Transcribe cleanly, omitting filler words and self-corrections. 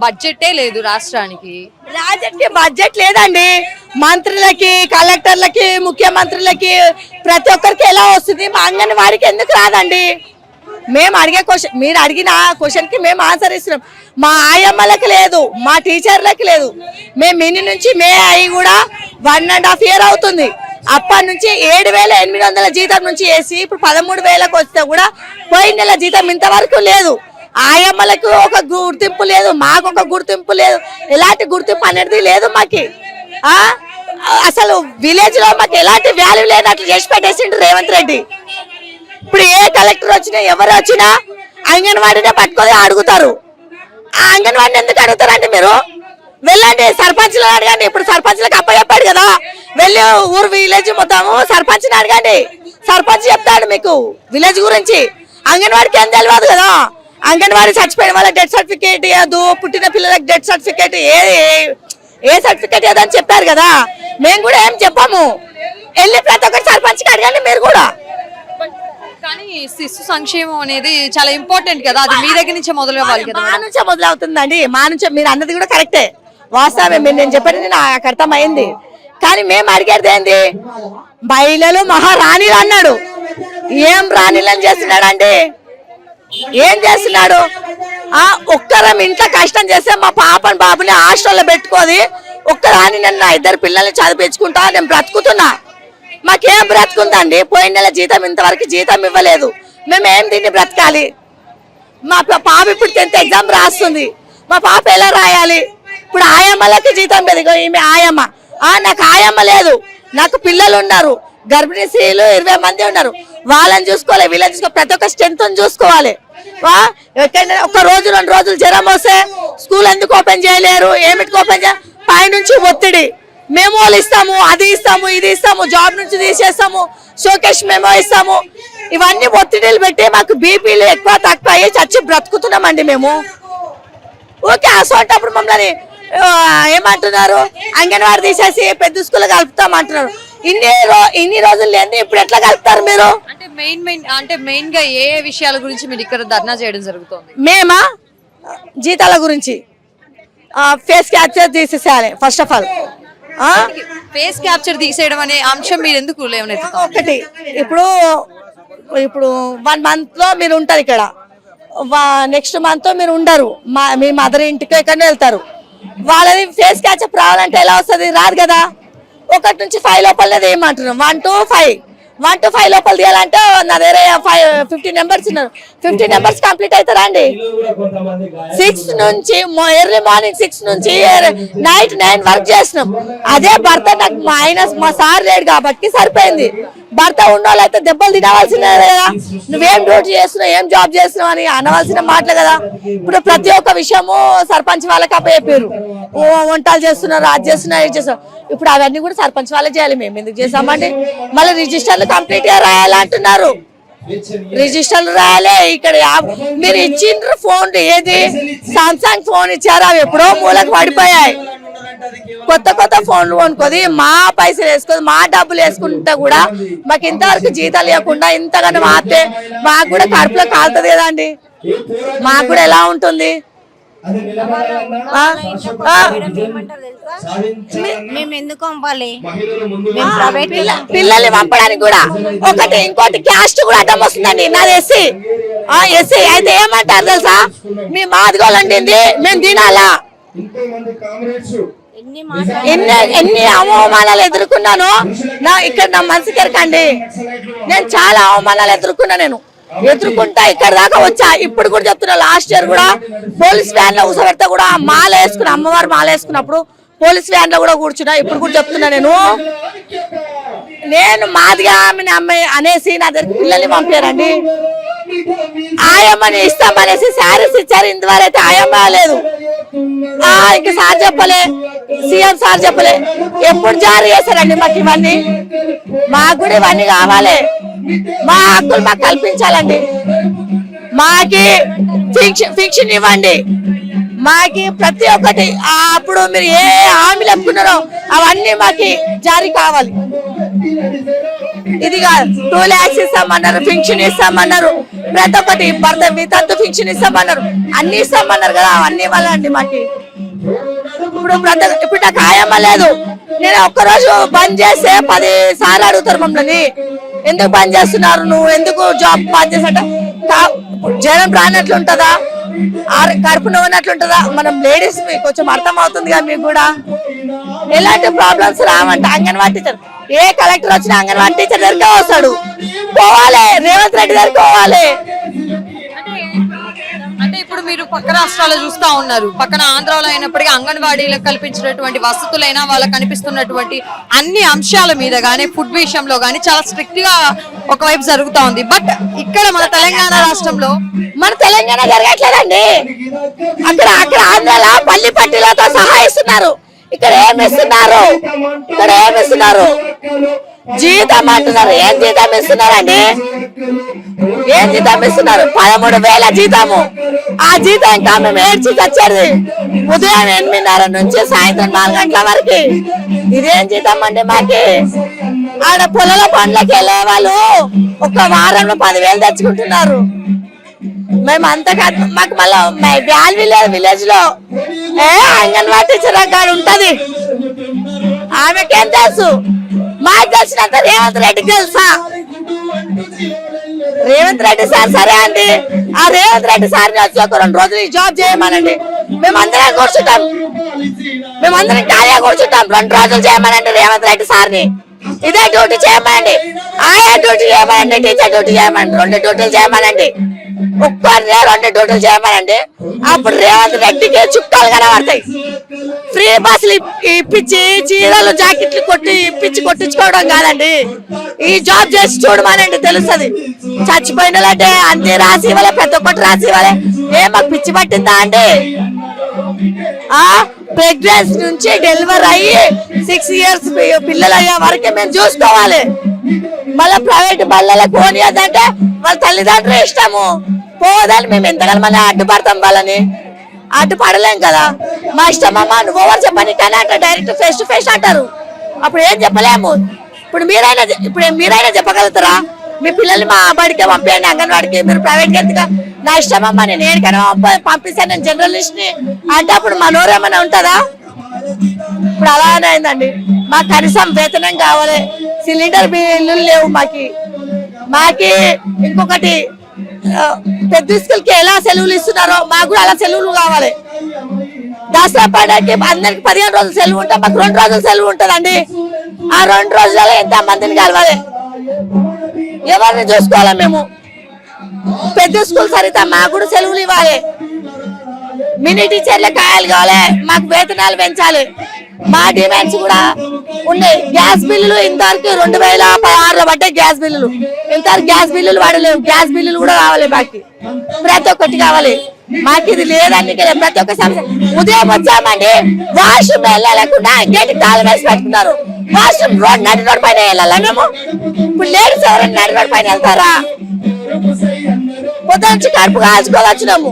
బడ్జెటే లేదు రాష్ట్రానికి. రాజకీయ బడ్జెట్ లేదండి. మంత్రులకి, కలెక్టర్లకి, ముఖ్యమంత్రులకి ప్రతి ఒక్కరికి ఎలా వస్తుంది? మా అంగన్వాడికి ఎందుకు రాదండి? మేము అడిగే క్వశ్చన్, మీరు అడిగిన క్వశ్చన్కి మేము ఆన్సర్ ఇస్తున్నాం. మా ఆయమ్మలకు లేదు, మా టీచర్లకి లేదు. మేము మిని నుంచి మే అయ్యి కూడా 1.5 year అవుతుంది. అప్పటి నుంచి 7,800 జీతం నుంచి వేసి ఇప్పుడు 13,000కు వస్తే కూడా పోయిన నెల జీతం ఇంతవరకు లేదు. ఆయమ్మలకు ఒక గుర్తింపు లేదు, మాకు ఒక గుర్తింపు లేదు. ఎలాంటి గుర్తింపు అనేది లేదు మాకి. అసలు విలేజ్ లో మాకు ఎలాంటి వాల్యూ లేనట్లు చేసి పెట్టేసిండు రేవంత్ రెడ్డి. ఇప్పుడు ఏ కలెక్టర్ వచ్చినా ఎవరు వచ్చినా అంగన్వాడినే పట్టుకొని అడుగుతారు. ఆ అంగన్వాడిని ఎందుకు అడుగుతారంటే మీరు వెళ్ళండి సర్పంచ్లను అడగండి. ఇప్పుడు సర్పంచ్లకు అప్పచెప్పాడు కదా, వెళ్ళి ఊరు విలేజ్ మొత్తము సర్పంచ్ని అడగండి. సర్పంచ్ చెప్తాడు మీకు విలేజ్ గురించి. అంగన్వాడికి ఏం తెలియదు కదా. అంగన్వాడీ చచ్చిపోయిన వాళ్ళ డెత్ సర్టిఫికేట్ ఇవ్వదు, పుట్టిన పిల్లలకు డెత్ సర్టిఫికేట్ ఏ సర్టిఫికేట్ ఇవ్వదని చెప్పారు కదా. మేము కూడా ఏం చెప్పాము. వెళ్ళి ప్రతి ఒక్కటి సర్పంచ్కి అడగండి మీరు కూడా. కానీ శిశు సంక్షేమం అనేది చాలా ఇంపార్టెంట్ కదా, అది మీ దగ్గర నుంచే మొదలు అవ్వాలి కదా. మా నుంచే మొదలవుతుందండి. మా నుంచే. మీరు అన్నది కూడా కరెక్టే, వాస్తవమే. మీరు నేను చెప్పేది నాకు అర్థమైంది. కానీ మేము అడిగేది ఏంది? మహిళలు మహారాణిలు అన్నాడు. ఏం రాణిలను చేస్తున్నాడండి? ఏం చేస్తున్నాడు? ఒక్కరం ఇంట్లో కష్టం చేస్తే మా పాపని బాబుని హాస్టల్లో పెట్టుకోది ఒక్కరాని నన్ను 2 పిల్లల్ని చదివించుకుంటా నేను బ్రతుకుతున్నా. మాకేం బ్రతుకుందండి? పోయిన నెల జీతం ఇంతవరకు జీతం ఇవ్వలేదు. మేము ఏం దీన్ని బ్రతకాలి? మా పాప ఇప్పుడు 10th ఎగ్జామ్ రాస్తుంది. మా పాప ఎలా రాయాలి? ఇప్పుడు ఆయమ్మలకి జీతం లేదు. ఈమె ఆయమ్మ. నాకు ఆయమ్మ లేదు, నాకు పిల్లలు ఉన్నారు, గర్భిణీ స్త్రీలు 20 మంది ఉన్నారు. వాళ్ళని చూసుకోవాలి, వీళ్ళని చూసుకోవాలి, ప్రతి ఒక్క స్ట్రెంత్ చూసుకోవాలి. ఎక్కడైనా ఒక రోజు 2 రోజులు జ్వరం వస్తే స్కూల్ ఎందుకు ఓపెన్ చేయలేరు? ఏమిటికి ఓపెన్ చేయాలి? పైనుంచి ఒత్తిడి. మెమోలు ఇస్తాము, అది ఇస్తాము, ఇది ఇస్తాము, జాబ్ నుంచి తీసేస్తాము, షోకేష్ మెమో ఇస్తాము. ఇవన్నీ ఒత్తిడిలు పెట్టి మాకు బీపీలు ఎక్కువ తక్కువ అయ్యి చచ్చి బ్రతుకుతున్నామండి మేము. ఓకే, అసోంటప్పుడు మమ్మల్ని ఏమంటున్నారు? అంగన్వాడీ తీసేసి పెద్ద స్కూల్ కలుపుతాం అంటున్నారు. ఇన్ని రోజులు లేని ఇప్పుడు ఎట్లా కలుపుతారు మీరు? అంటే మెయిన్ గా ఏ విషయాల గురించి మీరు ఇక్కడ ధర్నా చేయడం జరుగుతుంది? మేమా జీతాల గురించి. ఫేస్ క్యాప్చర్ తీసేసేయాలి first of all. Face capture తీసేయడం అనే అంశం మీరు ఎందుకు లేవనెత్తుతారు? ఒకటి, ఇప్పుడు 1 month లో మీరు ఉంటారు ఇక్కడ, నెక్స్ట్ మంత్ మీరు ఉండరు, మీ మదర్ ఇంటికి ఎక్కడ వెళ్తారు. వాళ్ళది ఫేస్ క్యాప్చర్ రావాలంటే ఎలా వస్తుంది? రాదు కదా. 1 నుంచి 5 లోపలనేది ఏమంటున్నాం? 1 to 5 లోపల తీయాలంటే నా దగ్గర 50 నెంబర్స్ ఉన్నారు. 50 నెంబర్స్ కంప్లీట్ అవుతారా అండి? 6 నుంచి ఎర్లీ మార్నింగ్ 6 నుంచి నైట్ 9 వర్క్ చేస్తున్నాం. అదే భర్త నాకు మా సార్ లేడు కాబట్టి సరిపోయింది. భర్త ఉన్నోళ్ళు అయితే దెబ్బలు తినవలసిందే కదా. నువ్వేం డ్యూటీ చేస్తున్నావు, ఏం జాబ్ చేస్తున్నావు అని అనవలసిన మాటలు కదా. ఇప్పుడు ప్రతి ఒక్క విషయము సర్పంచ్ వాళ్ళకి అప్పచెప్పారు. వంటలు చేస్తున్నారు, అది చేస్తున్నారు, ఇది చేస్తున్నారు. ఇప్పుడు అవన్నీ కూడా సర్పంచ్ వాళ్ళే చేయాలి. మేము ఎందుకు చేసామండి? మళ్ళీ రిజిస్టర్లు కంప్లీట్ గా రాయాలంటున్నారు. రిజిస్టర్లు రాయాలి. ఇక్కడ మీరు ఇచ్చిండ్రు ఫోన్, ఏది సామ్సంగ్ ఫోన్ ఇచ్చారు, అవి ఎప్పుడో మూలకు పడిపోయాయి. కొత్త ఫోన్లు కొనుక్కోది, మా పైసలు వేసుకోదు, మా డబ్బులు వేసుకుంటే కూడా మాకు ఇంతవరకు జీతాలు ఇవ్వకుండా ఇంతగానో మాత్రే మాకు కూడా కడుపులో కాలుతుంది కదండి. మాకు కూడా ఎలా ఉంటుంది? మేము ఎందుకు పంపాలి? పిల్లల్ని పంపడానికి కూడా ఒకటి. ఇంకోటి క్యాస్ట్ కూడా అడ్డం వస్తుందండి. నాది ఎస్సీ అయితే ఏమంటారు తెలుసా? మీ మాదిగోళ్ళండి మేము తినాలా? ఎన్ని అవమానాలు ఎదుర్కొన్నాను ఇక్కడ నా మనసుకి ఎరకండి. నేను చాలా అవమానాలు ఎదుర్కొంటా ఇక్కడ దాకా వచ్చా. ఇప్పుడు కూడా చెప్తున్నా, లాస్ట్ ఇయర్ కూడా పోలీస్ వ్యాన్ లో కూర్చోబెడితే కూడా మాల వేసుకున్నా, అమ్మవారు మాల వేసుకున్నప్పుడు పోలీస్ వ్యాన్ లో కూడా కూర్చున్నా. ఇప్పుడు కూడా చెప్తున్నా, నేను మాదిగా ఆమె అమ్మాయి అనేసి నా దగ్గర పిల్లల్ని పంపారండి. ఆయమ్మని ఇస్తామనేసి శారీస్ ఇచ్చారు. ఇంతవరకు అయితే ఆయమ్మ లేదు. ఇంకా సార్ చెప్పలే, సీఎం సార్ చెప్పలే. ఎప్పుడు జారీ చేశారండి మాకు ఇవన్నీ? మాకు కూడా ఇవన్నీ కావాలి. మా హక్కులు మాకు కల్పించాలండి. మాకి ఫిక్షన్ ఇవ్వండి. మాకి ప్రతి ఒక్కటి అప్పుడు మీరు ఏ హామీలు చెప్పుకున్నారో అవన్నీ మాకి జారీ కావాలి. ఇది కాదు 2 lakhs ఇస్తామన్నారు, ఫిక్షన్ ఇస్తామన్నారు. ప్రతి ఒక్కటి భర్త వితంతు ఫిక్షన్ ఇస్తామన్నారు, అన్ని ఇస్తామన్నారు కదా, అన్ని ఇవ్వాలండి మాకి. ఇప్పుడు నాకు ఆయమ్మ లేదు, నేను ఒక్కరోజు బంద్ చేస్తే 10 సార్లు అడుగుతారు మమ్మల్ని, ఎందుకు బంద్ చేస్తున్నారు, నువ్వు ఎందుకు జాబ్ బంద్ చేసట. జ్వరం రానట్లుంటదా, కడుపు నవ్వునట్లుంటదా, మనం లేడీస్ కొంచెం అర్థం అవుతుంది కదా మీకు కూడా. ఎలాంటి ప్రాబ్లమ్స్ రావంట. అంగన్వాడీ టీచర్, ఏ కలెక్టర్ వచ్చినా అంగన్వాడీ టీచర్ దగ్గర వస్తాడు, పోవాలి రేవంత్ రెడ్డి దగ్గర పోవాలి. అంటే ఇప్పుడు మీరు పక్క రాష్ట్రాల్లో చూస్తా ఉన్నారు, పక్కన ఆంధ్రాలో అయినప్పటికీ అంగన్వాడీలకు కల్పించినటువంటి వసతులైనా వాళ్ళకి కనిపిస్తున్నటువంటి అన్ని అంశాల మీద గానీ ఫుడ్ విషయంలో గానీ చాలా స్ట్రిక్ట్ గా ఒకవైపు జరుగుతా ఉంది. బట్ ఇక్కడ మన తెలంగాణ రాష్ట్రంలో మన తెలంగాణ జరగట్లేదండి. అక్కడ ఆంధ్రాలో పల్లి పట్టీలతో సహా ఇస్తున్నారు, ఇక్కడ ఏమి ఇస్తున్నారు, ఇక్కడ ఏమి ఇస్తున్నారు, జీతం అంటున్నారు. ఏం జీతం ఇస్తున్నారండి, ఏం జీతం ఇస్తున్నారు, 13,000 జీతము. ఆ జీతం ఇంకా మేము ఏడ్చి తెచ్చేది ఉదయం 8:30 నుంచి సాయంత్రం 4 గంటల వరకు. ఇదేం జీతం అండి మాకి. ఆడ పొలాల పనులకి వెళ్ళే వాళ్ళు ఒక వారంలో 10,000 తెచ్చుకుంటున్నారు. మేము మాకు మళ్ళీ విలేజ్ లో అంగన్వాడీ టీచర్ గారు ఉంటది, ఆమెకేం తెలుసు, మాకు తెలిసినంత రేవంత్ రెడ్డికి తెలుసా. రేవంత్ రెడ్డి సార్ సరే అండి, ఆ రేవంత్ రెడ్డి సార్ వచ్చి ఒక 2 రోజులు ఈ జాబ్ చేయమనండి, మేమందరం కూర్చుంటాం, మేమందరం ఖాళీగా కూర్చుంటాం. 2 రోజులు చేయమనండి రేవంత్ రెడ్డి సార్ని, ఇదే డ్యూటీ చేయమనండి, ఆయా డ్యూటీ చేయమనండి, టీచర్ డ్యూటీ చేయమనండి, 2 డ్యూటీలు చేయమనండి, ఒక్కరినే 2 డ్యూటీలు చేయమనండి. అప్పుడు రేవంత్ రెడ్డికి చుక్కలు కనబడతాయి. ఫ్రీ బస్సులు ఇప్పించి చీరలు జాకెట్లు కొట్టించుకోవడం కాదండి, ఈ జాబ్ చేసి చూడమనండి, తెలుస్తుంది. చచ్చిపోయినట్టే అన్ని రాసి ఇవ్వాలి, ప్రతి ఒక్కటి రాసి ఇవ్వాలి. మాకు పిచ్చి పట్టిందా అండి. ప్రెగ్నెన్సీ నుంచి డెలివరీ అయ్యి 6 ఇయర్స్ పిల్లలు అయ్యే వరకే మేము చూసుకోవాలి. మళ్ళీ ప్రైవేట్ బళ్ళలో పోనీయదంటే వాళ్ళ తల్లిదండ్రులు ఇష్టము, పోదని మేము ఎంతగానో మళ్ళీ అడ్డుపడతాం. వాళ్ళని అడ్డుపడలేం కదా, మా ఇష్టం అమ్మా నువ్వు ఎవరు చెప్పని కానీ అంటే డైరెక్ట్ ఫేస్ టు ఫేస్ అంటారు. అప్పుడు ఏం చెప్పలేము. ఇప్పుడు మీరైనా చెప్పగలుగుతారా, మీ పిల్లల్ని మా బడికే పంపించండి, అంగన్వాడికి, మీరు ప్రైవేట్కి ఎందుకు, నా ఇష్టం అమ్మా నేను ఏడికైనా పంపిస్తాను, నేను జర్నలిస్ట్ ని అంటే అప్పుడు మా నోరేమైనా ఉంటుందా. ఇప్పుడు అలానే అయిందండి. మాకు కనీసం వేతనం కావాలి, సిలిండర్ బిల్లులు లేవు మాకి ఇంకొకటి పెద్ద స్కూల్కి ఎలా సెలవులు ఇస్తున్నారో మాకు కూడా అలా సెలవులు కావాలి. దసరా పండుగకి అందరికి 15 రోజులు సెలవు ఉంటాం, మాకు 2 రోజులు సెలవు ఉంటుందండి. ఆ 2 రోజులలో ఎంత మందిని కలవాలి, ఎవరిని చూసుకోవాలి మేము. పెద్ద స్కూల్ సరిత మాకు కూడా సెలవులు ఇవ్వాలి, మినీ టీచర్లే కాయాలి కావాలి, మాకు వేతనాలు పెంచాలి. మా డిమాండ్స్ కూడా ఉన్నాయి. గ్యాస్ బిల్లులు ఇంతవరకు 2016లో పడ్డాయి గ్యాస్ బిల్లులు, ఇంతవరకు గ్యాస్ బిల్లులు పడలేవు. గ్యాస్ బిల్లులు కూడా కావాలి మాకు, ప్రతి ఒక్కటి కావాలి. మాకు ఇది లేదని ప్రతి ఒక్క సమస్య. ఉదయం వచ్చామండి, వాష్రూమ్ వెళ్ళలేకుండా గేట్ తాళం వేసి పెట్టుకున్నారు. వాష్రూమ్ నడి రోడ్ పైన వెళ్ళాలా మేము? ఇప్పుడు లేడీస్ ఎవరైనా నడి రోడ్ పైన వెళ్తారా? పొద్దు నుంచి కడుపు కాల్చుకోవాలొచ్చినాము.